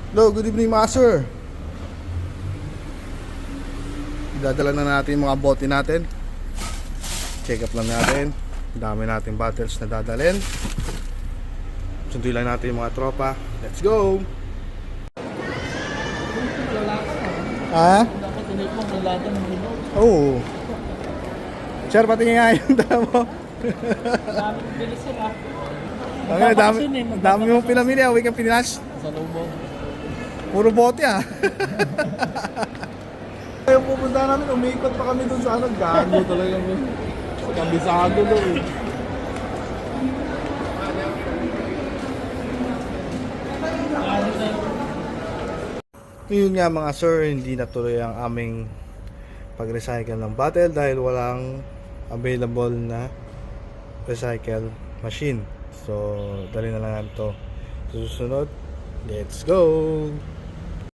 Hello, good evening mga sir. Dadala na natin yung mga bote natin. Check up lang natin. Dami natin bottles na dadalhin. Sunduin lang natin yung mga tropa. Let's go! Ha? Dapat tinip mo, may lata ng hinog. Oo. Sir, pati nga yung dala mo. Dami ng bilis sila. Okay, dami mong pinamili. Uwi kang Pinas. Sa lubong. Puro bote ah. Yung pupunta namin, umikot pa kami dun sa ano. Gago talaga kami. Sa kabisado doon eh. Yun nga mga sir, hindi natuloy ang aming pag-recycle ng bottle dahil walang available na recycle machine. So, dali na lang natin to. Susunod, let's go!